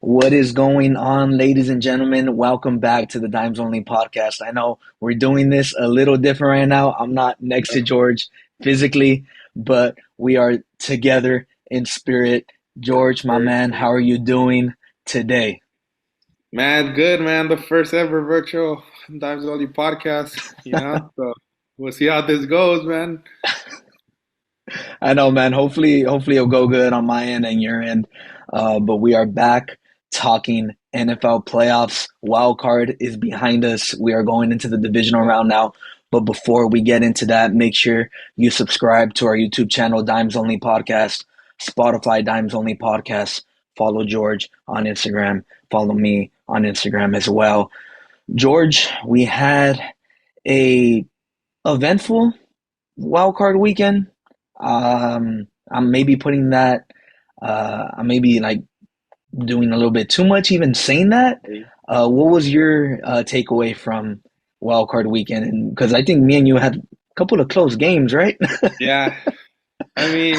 What is going on, ladies and gentlemen? Welcome back to the Dimes Only podcast. I know we're doing this a little different right now. I'm not next to George physically, but we are together in spirit. George, my First, man, how are you doing today? man, good man. The first ever virtual Dimes Only podcast, So we'll see how this goes, man. I know, man. Hopefully it'll go good on my end and your end. But we are back talking NFL playoffs. Wild card is behind us. We are going into the divisional round now. But before we get into that, make sure you subscribe to our YouTube channel, Dimes Only Podcast, Spotify Dimes Only Podcast. Follow George on Instagram. Follow me on Instagram as well. George, we had a eventful wild card weekend. I'm maybe putting that. I'm maybe like doing a little bit too much, even saying that. What was your takeaway from wild card weekend? And because I think me and you had a couple of close games, right? Yeah, I mean,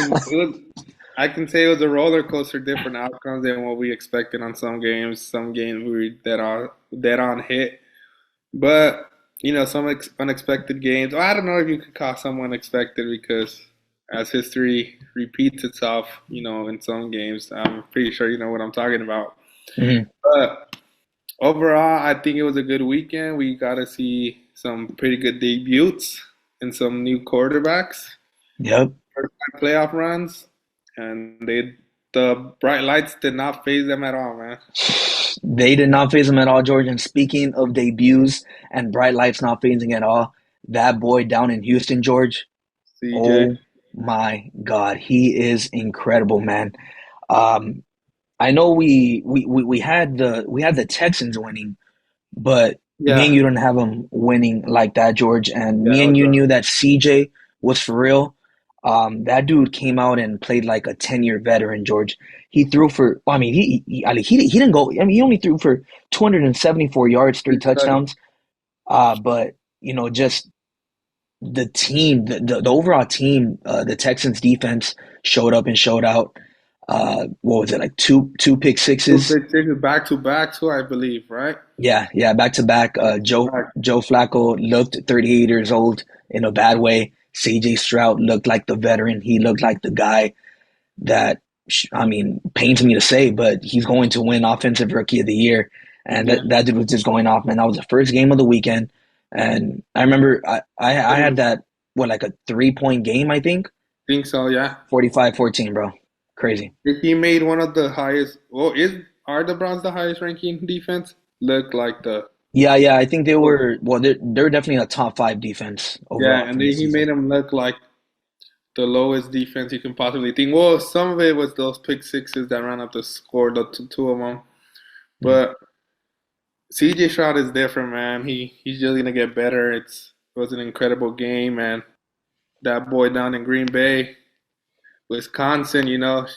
I can say it was a roller coaster, different outcomes than what we expected on some games. Some games we were dead on hit, but some unexpected games. Well, I don't know if you could call some unexpected because as history repeats itself, in some games, I'm pretty sure you know what I'm talking about. Mhm. But overall, I think it was a good weekend. We got to see some pretty good debuts and some new quarterbacks, Yep. first time playoff runs, and the bright lights did not phase them at all, man. They did not phase him at all, George. And speaking of debuts and bright lights not phasing at all, that boy down in Houston, George. CJ, Oh my God, he is incredible, man. Um, I know we had the Texans winning, but me and yeah, you don't have them winning like that, George. And yeah, me it and was you knew that CJ was for real. That dude came out and played like a 10-year veteran, George. He threw for, I mean, he didn't go, I mean, he only threw for 274 yards, three study. touchdowns. But, just the team, the overall team, the Texans defense showed up and showed out. What was it, like two pick Two sixes? pick sixes back to back too, I believe, right? Yeah, back to back. Back. Joe Flacco looked 38 years old in a bad way. CJ Stroud looked like the veteran. He looked like the guy that, I mean, pains me to say, but he's going to win Offensive Rookie of the Year. And Yeah, that dude was just going off, man. That was the first game of the weekend. And I remember I had that, what, like a 3-point game, I think? think so. Yeah, 45-14, bro. Crazy. he made one of the highest. Well, is are the Browns the highest ranking defense? Look like the Yeah, I think they were, well, they're definitely a top five defense yeah, overall and from the then he made season. him look like the lowest defense you can possibly think. Well, some of it was those pick sixes that ran up the score, the two of them. Mm. But CJ Stroud is different, man. He's just gonna get better. It was an incredible game, and that boy down in Green Bay, Wisconsin,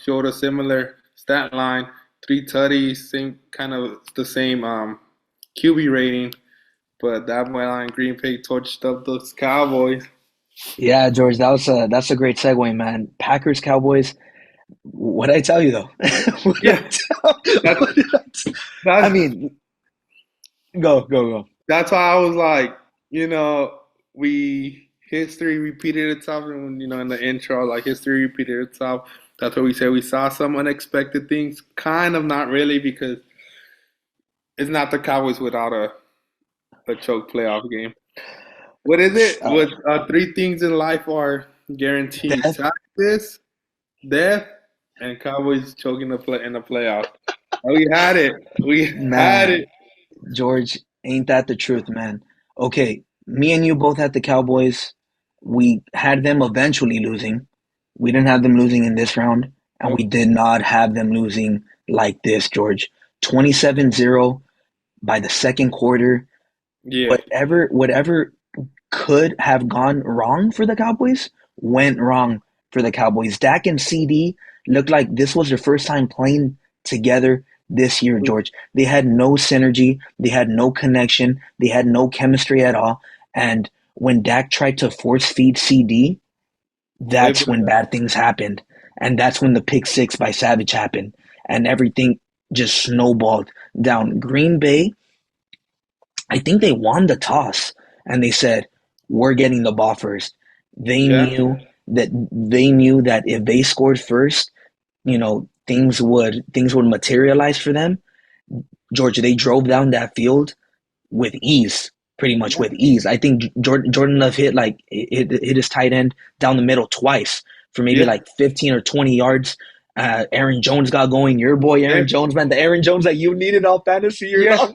showed a similar stat line. Three tutties, same kind of the same QB rating, but that boy down in Green Bay torched up those Cowboys. Yeah, George, that's a great segue, man. Packers, Cowboys. What did I tell you though? What did I Yeah, tell? that's What did I that's mean, go. that's why I was like, we history repeated itself, and in the intro, like history repeated itself. That's what we said. We saw some unexpected things, kind of not really, because it's not the Cowboys without a choke playoff game. What is it? Uh, What three things in life are guaranteed: Death, taxes, death, and Cowboys choking in the playoff. We had it. We had man, it. George, ain't that the truth, man? Okay, me and you both had the Cowboys. We had them eventually losing. We didn't have them losing in this round, and we Nope. did not have them losing like this, George. 27-0 by the second quarter. Yeah. Whatever could have gone wrong for the Cowboys went wrong for the Cowboys. Dak and CD looked like this was their first time playing together this year, George. They had no synergy, they had no connection, they had no chemistry at all. And when Dak tried to force feed CD, It that's when bad things happened. And that's when the pick six by Savage happened. And everything. just snowballed down. Green Bay, I think they won the toss and they said, "We're getting the ball first." They Yeah, knew they knew that if they scored first, things would materialize for them. Georgia, they drove down that field with ease, pretty much with yeah, ease. I think Jordan Love hit his tight end down the middle twice for maybe yeah. like 15 or 20 yards. Aaron Jones got going. Your boy Aaron And Jones, man, the Aaron Jones that you needed on fantasy year yeah, long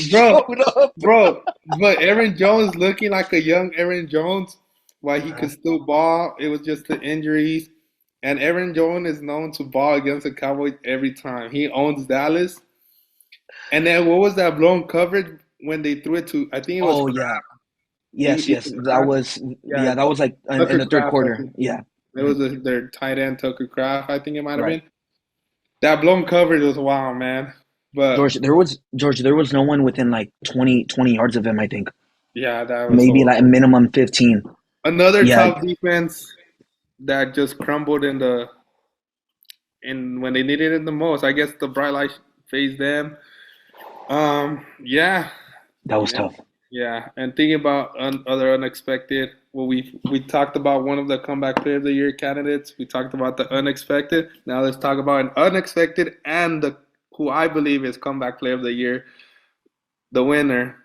bro, showed up. bro. But Aaron Jones looking like a young Aaron Jones, while he could still ball, it was just the injuries. And Aaron Jones is known to ball against the Cowboys every time. He owns Dallas. And then what was that blown coverage when they threw it to? I think it was Oh Crab. yeah, yes, Ethan yes, that Crab. was Yeah, yeah, that was like in Tucker the third Craft. I quarter. think Yeah. it Mhm. was their tight end Tucker Craft. I think it might have Right. been. That blown coverage was wild, man. But George, there was no one within like 20 yards of him, I think. yeah, that was Maybe like a horrible. minimum 15. Another Yeah, top defense that just crumbled in when they needed it the most. I guess the bright light phased them. Yeah, that was and tough. yeah, and thinking about other unexpected. Well, we talked about one of the comeback player of the year candidates. We talked about the unexpected. Now let's talk about an unexpected and the who I believe is comeback player of the year, the winner.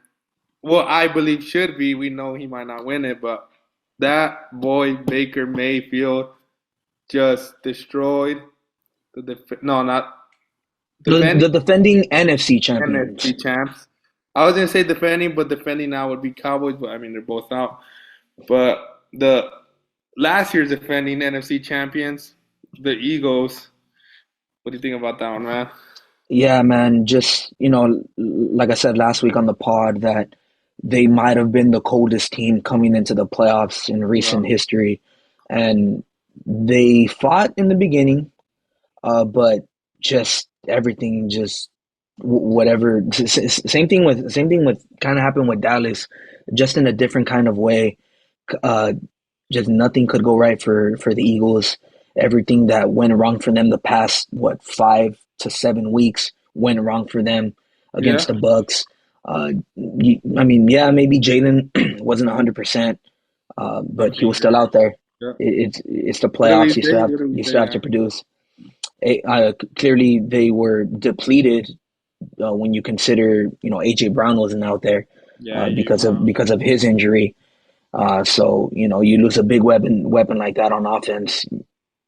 Well, I believe should be. We know he might not win it, but that boy Baker Mayfield just destroyed no, not The defending defending NFC champions. NFC champs. I was gonna say defending, but defending now would be Cowboys. But I mean, they're both out. But the last year's defending NFC champions, the Eagles. What do you think about that one, man? Yeah, man, just, like I said last week on the pod, that they might have been the coldest team coming into the playoffs in Yeah, recent history. And they fought in the beginning, but just everything just whatever. Same thing with kind of happened with Dallas, just in a different kind of way. Uh, just nothing could go right for the Eagles. Everything that went wrong for them the past 5 to 7 weeks went wrong for them against yeah, the Bucks. I mean, yeah, maybe Jalen wasn't 100%, but but he he was still out there. yeah. It's the What do we playoffs. You say? still have What do we you say? still have Yeah, to produce. Clearly, they were depleted when you consider AJ Brown wasn't out there yeah, AJ because of Brown. because of his injury. So you lose a big weapon like that on offense.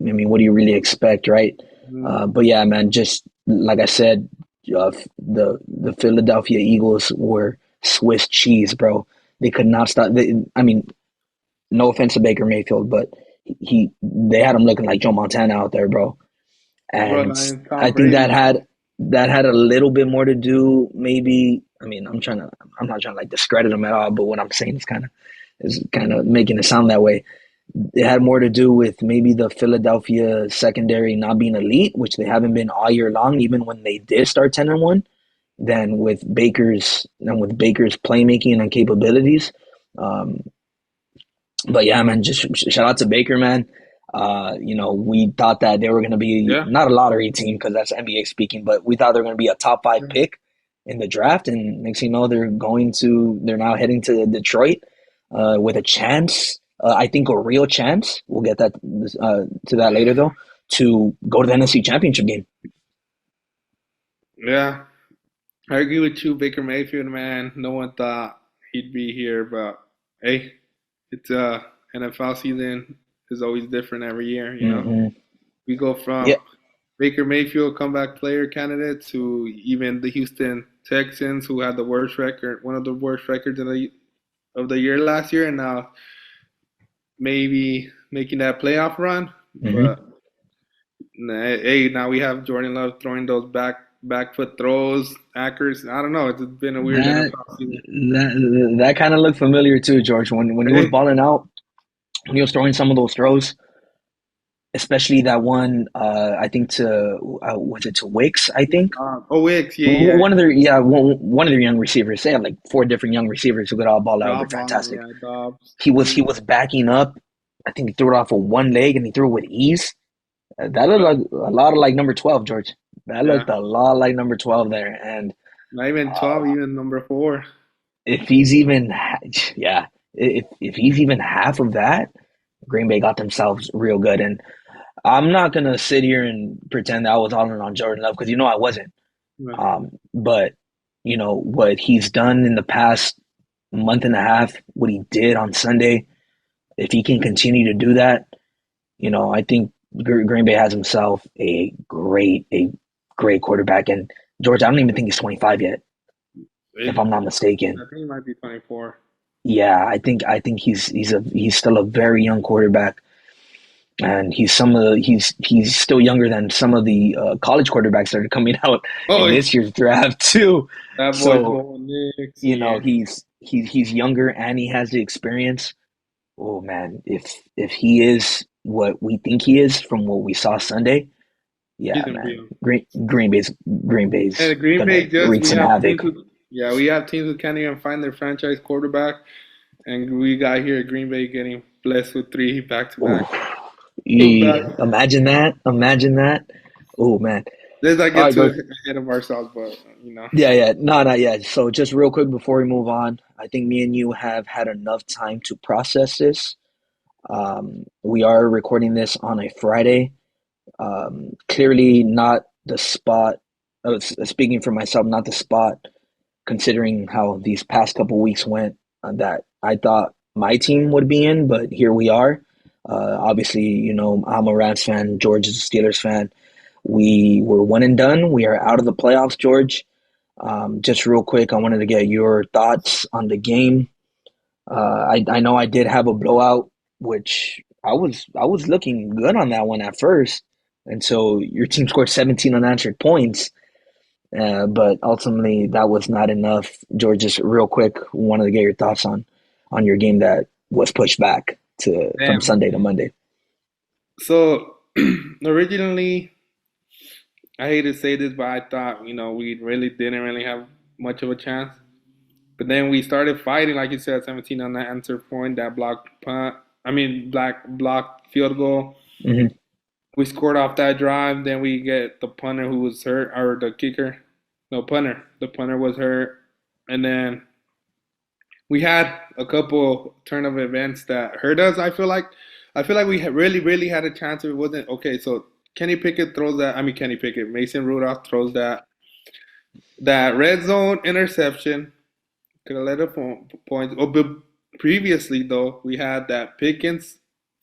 I mean, what do you really expect, right? Mhm. But yeah, man, just like I said, the Philadelphia Eagles were Swiss cheese, bro. They could not stop. I mean, no offense to Baker Mayfield, but they had him looking like Joe Montana out there, bro. Bro, And I'm I Tom think that Brady. had a little bit more to do, maybe. I mean, I'm not trying to like discredit him at all, but what I'm saying is kind of making it sound that way. It had more to do with maybe the Philadelphia secondary not being elite, which they haven't been all year long, even when they did start 10-1, than with Baker's playmaking and capabilities. Um, but yeah, man, just shout out to Baker, man. We thought that they were going to be Yeah. not a lottery team because that's NBA speaking, but we thought they were going to be a top five pick in the draft. And next thing you know, they're now heading to Detroit with a chance. I think a real chance. We'll get to that later though. To go to the NFC Championship game. Yeah. I agree with you, Baker Mayfield, man. No one thought he'd be here, but hey, it's NFL season is always different every year, you know. Hmm. We go from Yeah, Baker Mayfield comeback player candidate to even the Houston Texans who had the worst record, one of the worst records of the year last year, and now maybe making that playoff run. hmm. But hey, now we have Jordan Love throwing those back foot throws, accuracy. I don't know. It's been a weird That NFL season. that kind of looked familiar too, George. When he was Hey, balling out, when he was throwing some of those throws, especially that one. I think was it to Wicks? I think oh Wicks, yeah, yeah, one of their yeah one of their young receivers. They had like four different young receivers who could all ball out. They're Dobbs on, fantastic. yeah, Dobbs. He was backing up. I think he threw it off of one leg and he threw it with ease. That looked But like a lot of like number 12, George. That Yeah, looked a lot like number 12 there. And not even uh, 12, even number 4. if he's even, yeah, if he's even half of that, Green Bay got themselves real good. And I'm not gonna sit here and pretend that I was all in on Jordan Love because I wasn't. Yeah. But what he's done in the past month and a half, what he did on Sunday, if he can continue to do that, I think Green Bay has himself a great quarterback. And George, I don't even think he's 25 yet, if I'm It, not mistaken. I think it might be 24. Yeah, I think he's still a very young quarterback, and he's still younger than some of the college quarterbacks that are coming out Oh, in yeah. this year's draft too. That boy's So going Knicks. Yeah. he's younger and he has the experience. Oh man, if he is what we think he is from what we saw Sunday, He's yeah, gonna be man, on. Green Bay's And Green gonna Bay just wreak we some have teams havoc. who yeah, we have teams who can't even find their franchise quarterback, and we got here Green Bay getting blessed with 3 back to Ooh, back. Back. imagine that, imagine that. Oh man. Let's not All get right, too George. ahead of ourselves, but Yeah, yeah, no, not yet. So just real quick before we move on, I think me and you have had enough time to process this. We are recording this on a Friday. Clearly not the spot. Speaking for myself, not the spot. Considering how these past couple weeks went, that I thought my team would be in, but here we are. Obviously, I'm a Rams fan. George is a Steelers fan. We were one and done. We are out of the playoffs, George. Just real quick, I wanted to get your thoughts on the game. I know I did have a blowout, which I was looking good on that one at first, and so your team scored 17 unanswered points, but ultimately that was not enough. George, just real quick, wanted to get your thoughts on your game that was pushed back to from damn. Sunday to Monday. So originally, I hate to say this, but I thought we really didn't really have much of a chance. But then we started fighting, like you said, 17 on that answer point, that blocked punt. I mean, black blocked field goal. Hmm. We scored off that drive. Then we get the punter who was hurt, or the kicker. No, punter. The punter was hurt. And then we had a couple turn of events that hurt us. I feel like we really, really had a chance if it wasn't okay. So Kenny Pickett throws that. I mean, Kenny Pickett. Mason Rudolph throws that red zone interception. Could have led up points. Oh, but previously though, we had that Pickens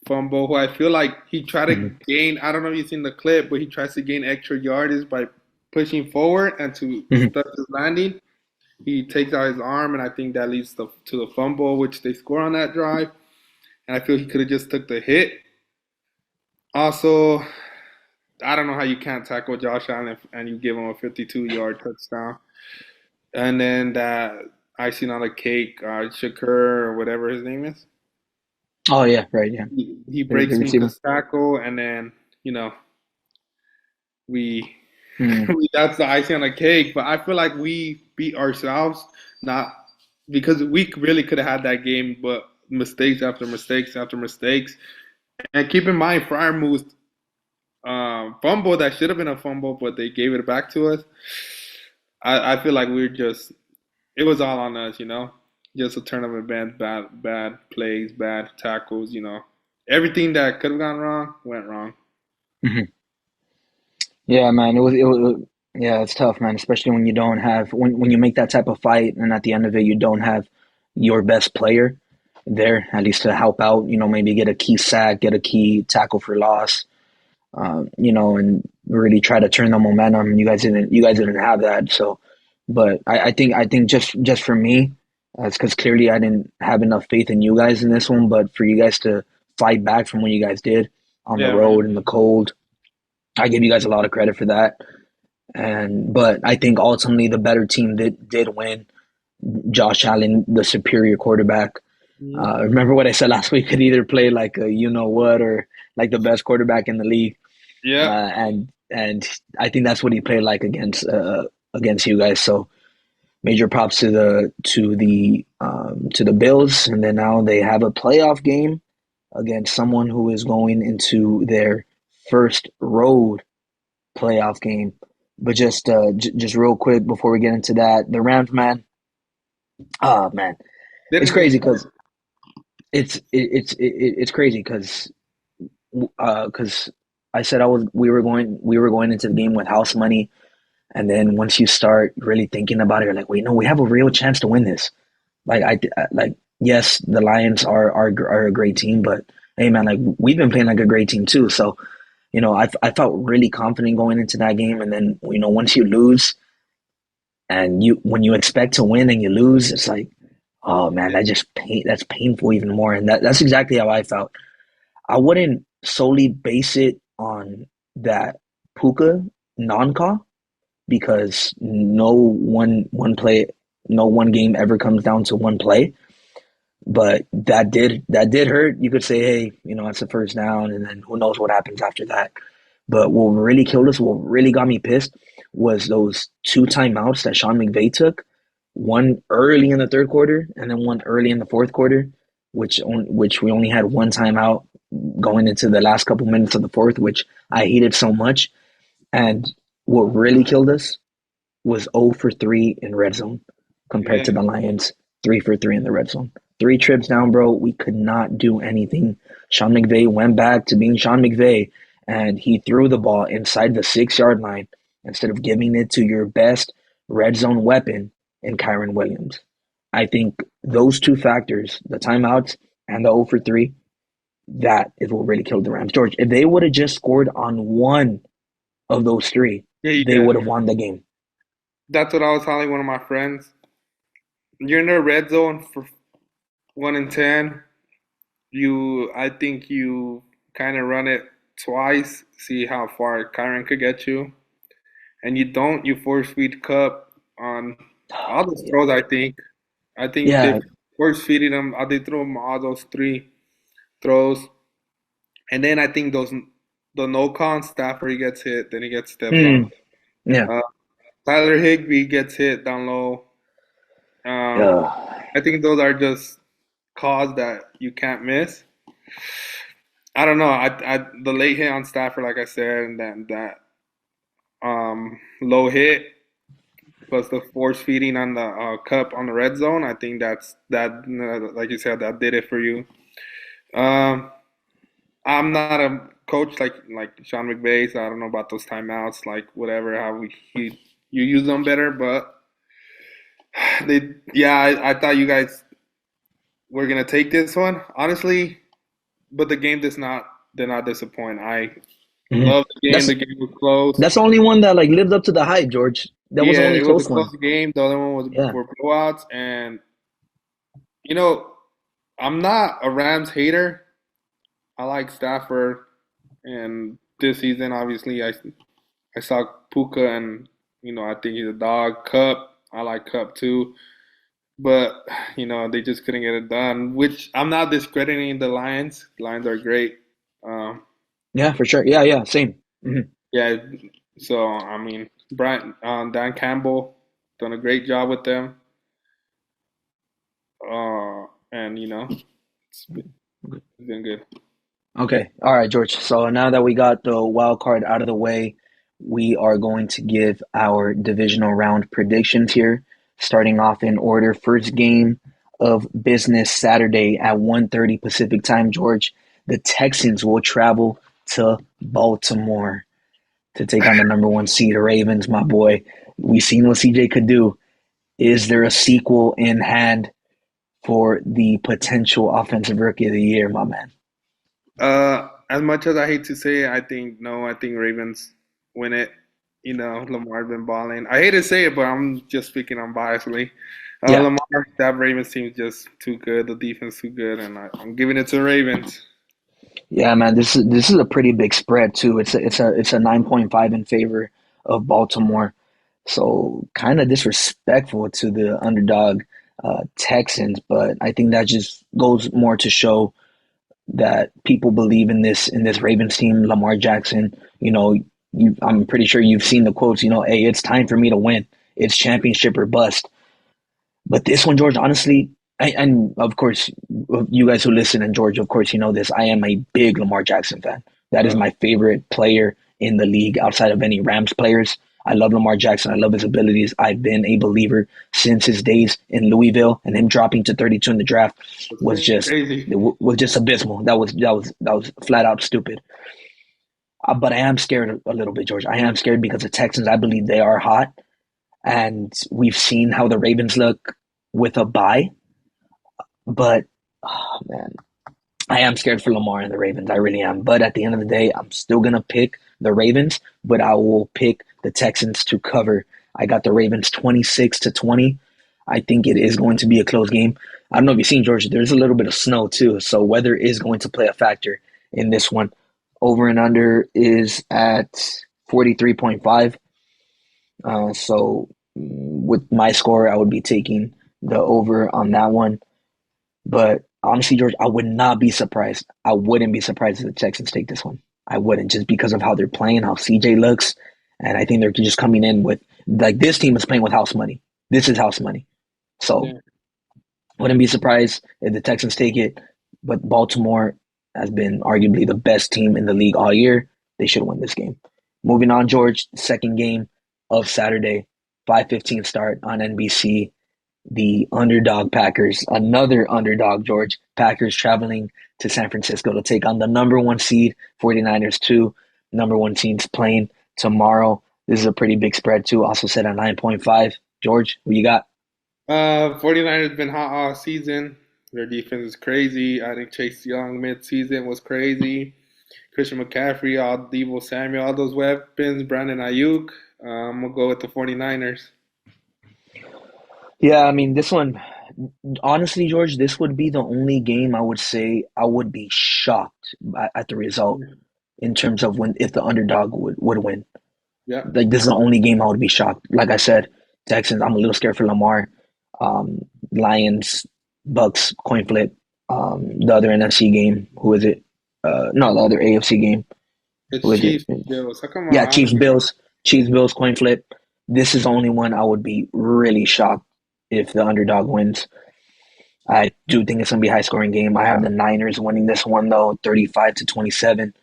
fumble, who I feel like he tried to Hmm. gain. I don't know if you've seen the clip, but he tries to gain extra yardage by pushing forward and to Hmm. start his landing. He takes out his arm, and I think that leads to the fumble, which they score on that drive. And I feel he could have just took the hit. Also, I don't know how you can't tackle Josh Allen and you give him a 52-yard touchdown. And then that icing on the cake, Shakur or whatever his name is. Oh yeah, right, yeah. He The breaks receiver. Minka's tackle, and then we, Mm-hmm. that's the icing on the cake. But I feel like we beat ourselves, not because we really could have had that game, but mistakes after mistakes after mistakes. And keep in mind, Fryer moved fumble that should have been a fumble, but they gave it back to us. I feel like it was all on us. Just a turn of events, bad plays, bad tackles. Everything that could have gone wrong went wrong. Yeah, man, it was yeah, it's tough, man, especially when you don't have when you make that type of fight and at the end of it you don't have your best player there at least to help out, maybe get a key sack, get a key tackle for loss, and really try to turn the momentum. You guys didn't have that, so but I think just for me, it's because clearly I didn't have enough faith in you guys in this one, but for you guys to fight back from what you guys did on the Yeah, man. road in the cold, I give you guys a lot of credit for that. But I think ultimately the better team did win. Josh Allen, the superior quarterback. Mhm. Remember what I said last week? Could either play like a you know what or like the best quarterback in the league, Yeah. and I think that's what he played like against you guys. So major props to the Bills, and then now they have a playoff game against someone who is going into their first road playoff game. But just real quick before we get into that, the Rams, man. Oh man, it's Didn't crazy because it's crazy because I said I was we were going into the game with house money, and then once you start really thinking about it, you're like, wait, no, we have a real chance to win this. Like like yes, the Lions are a great team, but hey, man, like we've been playing like a great team too. So I felt really confident going into that game, and then once you lose and you when you expect to win and you lose, it's like, oh man, that's painful even more, and that's exactly how I felt. I wouldn't solely base it on that Puka non-call because no one game ever comes down to one play. But that did hurt. You could say, hey, it's the first down, and then who knows what happens after that. But what really killed us, what really got me pissed, was those two timeouts that Sean McVay took. One early in the third quarter, and then one early in the fourth quarter, which we only had one timeout going into the last couple minutes of the fourth, which I hated so much. And what really killed us was 0 for 3 in red zone compared yeah, to the Lions 3 for 3 in the red zone. Three trips down, bro. We could not do anything. Sean McVay went back to being Sean McVay, and he threw the ball inside the 6 yard line instead of giving it to your best red zone weapon in Kyron Williams. I think those two factors, the timeouts and the 0 for 3, that is what really killed the Rams. George, if they would have just scored on one of those three, yeah, you they did. would have won the game. That's what I was telling one of my friends. You're in the red zone for 1 and 10. I think you kind of run it twice, see how far Kyron could get you, and you force feed Cup on all those Yeah. throws. I think they Yeah. force feeding them. They threw him all those three throws, and then I think the no con Stafford he gets hit, then he gets stepped on. Hmm. Yeah. Uh, Tyler Higbee gets hit down low. Um, Yeah. I think those are just calls that you can't miss. I don't know. The late hit on Stafford, like I said, and then that low hit plus the force feeding on the cup on the red zone. I think like you said, that did it for you. Um, I'm not a coach like Sean McVay, so I don't know about those timeouts, like whatever how you use them better. But I thought you guys were gonna take this one, honestly. But the game did not disappoint. I Mhm. love the game. That's The game was close. that's the only one that like lived up to the hype, George. That was the Yeah, only it was a close one. close game. The other one Yeah. were blowouts, and you know, I'm not a Rams hater. I like Stafford, and this season, obviously, I saw Puka, and I think he's a dog. Cup, I like Cup too, but they just couldn't get it done. Which I'm not discrediting the Lions. The Lions are great. Um, Yeah, for sure. Yeah, yeah, same. yeah, so I mean, Dan Campbell done a great job with them, and it's been good. Okay. All right, George. So now that we got the wild card out of the way, we are going to give our divisional round predictions here, starting off in order. First game of business Saturday at 1:30 Pacific time, George. The Texans will travel to Baltimore to take on the number one seed Ravens, my boy. We seen what CJ could do. Is there a sequel in hand for the potential offensive rookie of the year, my man? As much as I hate to say it, I think no. I think Ravens win it. Lamar's been balling. I hate to say it, but I'm just speaking unbiasedly. Yeah. Lamar, that Ravens team is just too good. The defense too good, and I'm giving it to Ravens. Yeah, man, this is a pretty big spread too. It's a 9.5 in favor of Baltimore. So kind of disrespectful to the underdog Texans, but I think that just goes more to show that people believe in this Ravens team. Lamar Jackson, I'm pretty sure you've seen the quotes. Hey, it's time for me to win. It's championship or bust. But this one, George, honestly, and of course, you guys who listen, and George, of course, you know this. I am a big Lamar Jackson fan. That is Uh, my favorite player in the league outside of any Rams players. I love Lamar Jackson. I love his abilities. I've been a believer since his days in Louisville, and him dropping to 32 in the draft It's was just crazy. was just abysmal. That was flat out stupid. But I am scared a little bit, George. I am scared because the Texans, I believe they are hot, and we've seen how the Ravens look with a bye. But oh man, I am scared for Lamar and the Ravens. I really am. But at the end of the day, I'm still gonna pick the Ravens, but I will pick the Texans to cover. I got the Ravens 26-20. I think it is going to be a close game. I don't know if you've seen Georgia. There's a little bit of snow too, so weather is going to play a factor in this one. Over and under is at 43.5. With my score, I would be taking the over on that one. But honestly, George, I would not be surprised. I wouldn't be surprised if the Texans take this one. I wouldn't, just because of how they're playing, how CJ looks, and I think they're just coming in with like this team is playing with house money. This is house money, so Yeah. wouldn't be surprised if the Texans take it. But Baltimore has been arguably the best team in the league all year. They should win this game. Moving on, George. Second game of Saturday, 5:15 start on NBC. The underdog Packers, another underdog, George. Packers traveling to San Francisco to take on the number one seed, 49ers, two number one teams playing tomorrow. This is a pretty big spread, too. Also set at 9.5. George, who you got? 49ers been hot all season. Their defense is crazy. I think Chase Young mid-season was crazy. Christian McCaffrey, all Deebo Samuel, all those weapons. Brandon Ayuk. I'm gonna go with the 49ers. Yeah, I mean, this one, honestly, George, this would be the only game I would say I would be shocked at the result in terms of when if the underdog would win. Yeah, Like this is the only game I would be shocked. Like I said, Texans. I'm a little scared for Lamar. Um, Lions, Bucks, coin flip. The other NFC game. Who is it? No, the other AFC game. Who it's is it? Chiefs Bills. How come Yeah, I Chiefs, don't get Bills. Chiefs, Bills, coin flip. This is the only one I would be really shocked if the underdog wins. I do think it's gonna be a high scoring game. I have the Niners winning this one though, 35-27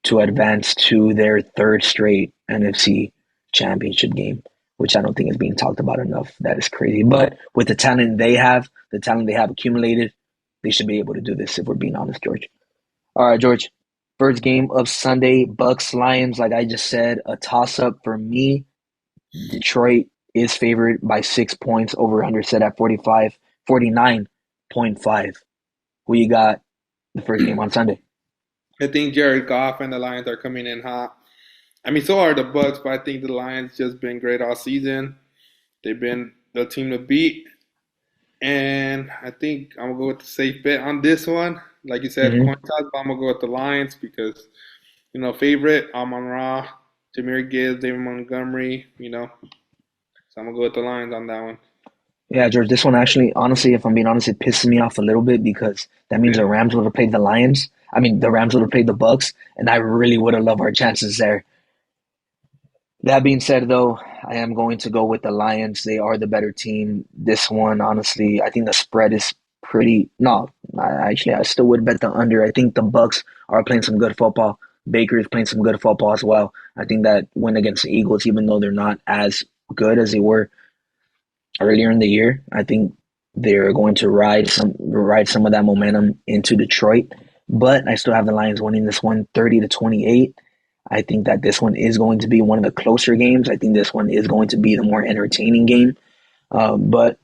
to advance to their third straight NFC championship game, which I don't think is being talked about enough. That is crazy. But with the talent they have accumulated, they should be able to do this if we're being honest, George. All right, George. First game of Sunday, Bucks Lions. Like I just said, a toss up for me. Detroit is favored by 6 points over under set at 49.5. Who you got the first game on Sunday? I think Jared Goff and the Lions are coming in hot. I mean, so are the Bucks, but I think the Lions just been great all season. They've been the team to beat, and I think I'm gonna go with the safe bet on this one. Like you said, Mm-hmm. coin toss, but I'm gonna go with the Lions because favorite Amon Ra, Jameer Gibbs, David Montgomery. So I'm gonna go with the Lions on that one. Yeah, George, this one actually, honestly, if I'm being honest, it pisses me off a little bit because that means Yeah. the Rams would have played the Lions. I mean, the Rams would have played the Bucks, and I really would have loved our chances there. That being said, though, I am going to go with the Lions. They are the better team. This one, honestly, I think the spread is pretty. No, I still would bet the under. I think the Bucks are playing some good football. Baker is playing some good football as well. I think that win against the Eagles, even though they're not as good as they were earlier in the year. I think they're going to ride some of that momentum into Detroit. But I still have the Lions winning this one 30-28. I think that this one is going to be one of the closer games. I think this one is going to be the more entertaining game. But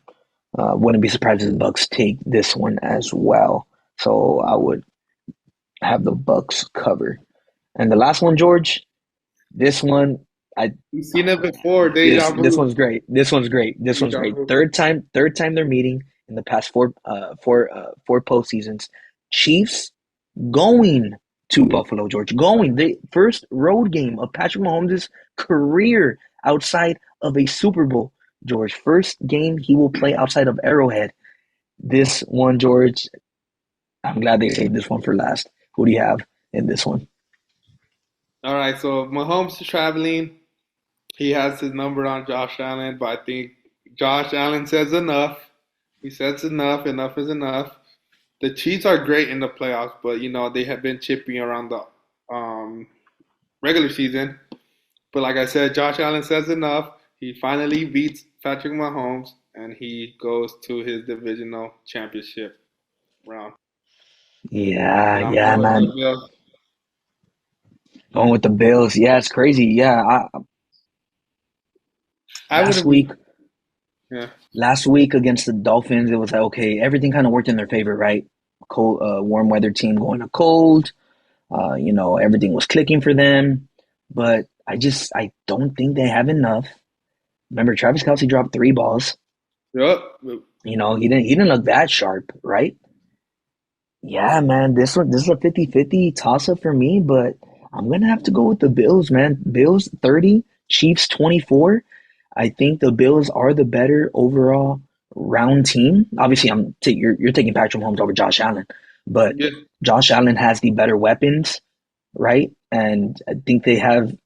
wouldn't be surprised if the Bucks take this one as well. So I would have the Bucks cover. And the last one, George, this one, I We've seen it before. this Deja this vu. one's great. This one's great. This one's Deja great. vu. Third time they're meeting in the past four postseasons. Chiefs going to Buffalo, George. Going the first road game of Patrick Mahomes' career outside of a Super Bowl. George, first game he will play outside of Arrowhead. This one, George, I'm glad they saved this one for last. Who do you have in this one? All right, so Mahomes is traveling. He has his number on Josh Allen, but I think Josh Allen says enough. He says enough. Enough is enough. The Chiefs are great in the playoffs, but they have been chipping around the regular season. But like I said, Josh Allen says enough. He finally beats Patrick Mahomes, and he goes to his divisional championship round. Yeah, And I'm yeah, going with man. the Bills. Going with the Bills. Yeah, it's crazy. Yeah, I last wouldn't be. week, Yeah. last week against the Dolphins, it was like okay, everything kind of worked in their favor, right? Cold, warm weather team going to cold. Everything was clicking for them, but I don't think they have enough. Remember, Travis Kelce dropped three balls. Yep. He didn't look that sharp, right? Yeah, man, this is a 50-50 toss up for me, but I'm gonna have to go with the Bills, man. Bills 30, Chiefs 24. I think the Bills are the better overall round team. Obviously, you're taking Patrick Mahomes over Josh Allen, but Yeah. Josh Allen has the better weapons, right? And I think they have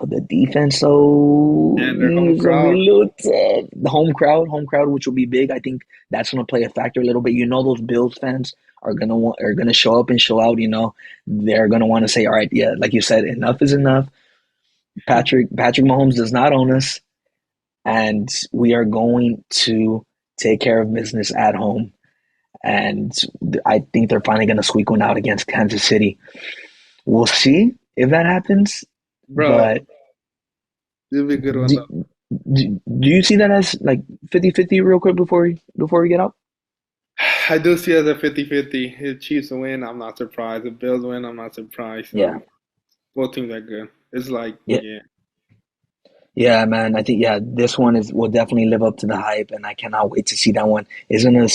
the defense, so And their home it's gonna be crowd. a little tough. The home crowd, which will be big. I think that's gonna play a factor a little bit. Those Bills fans are gonna show up and show out. They're gonna want to say, all right, yeah, like you said, enough is enough. Patrick Mahomes does not own us, and we are going to take care of business at home. And I think they're finally gonna squeak one out against Kansas City. We'll see if that happens, Bro, but it'll be a good one, do, though. do you see that as like 50-50 real quick before we get out? I do see it as a 50-50. If Chiefs win, I'm not surprised. If Bills win, I'm not surprised. Yeah. So both teams are good. It's like, Yeah. yeah. Yeah, man. I think this one is will definitely live up to the hype, and I cannot wait to see that one. It's gonna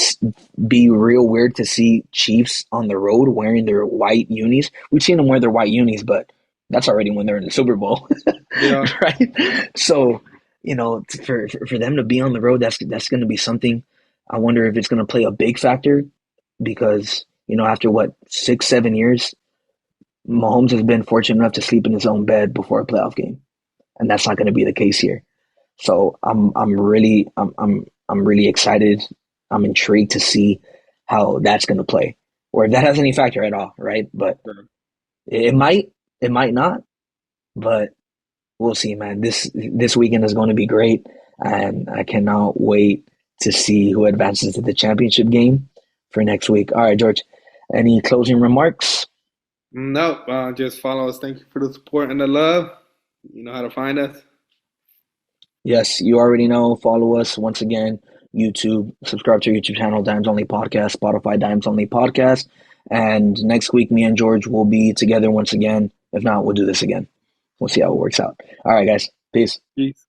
be real weird to see Chiefs on the road wearing their white unis. We've seen them wear their white unis, but that's already when they're in the Super Bowl, Yeah. right? So, for them to be on the road, that's gonna be something. I wonder if it's gonna play a big factor because after what 6-7 years, Mahomes has been fortunate enough to sleep in his own bed before a playoff game, and that's not going to be the case here. So I'm really excited. I'm intrigued to see how that's going to play, or if that has any factor at all, right? But it might not. But we'll see, man. This weekend is going to be great, and I cannot wait to see who advances to the championship game for next week. All right, George. Any closing remarks? No, just follow us. Thank you for the support and the love. You know how to find us. Yes, you already know. Follow us once again. YouTube, subscribe to our YouTube channel, Dimes Only Podcast, Spotify, Dimes Only Podcast. And next week, me and George will be together once again. If not, we'll do this again. We'll see how it works out. All right, guys. Peace. Peace.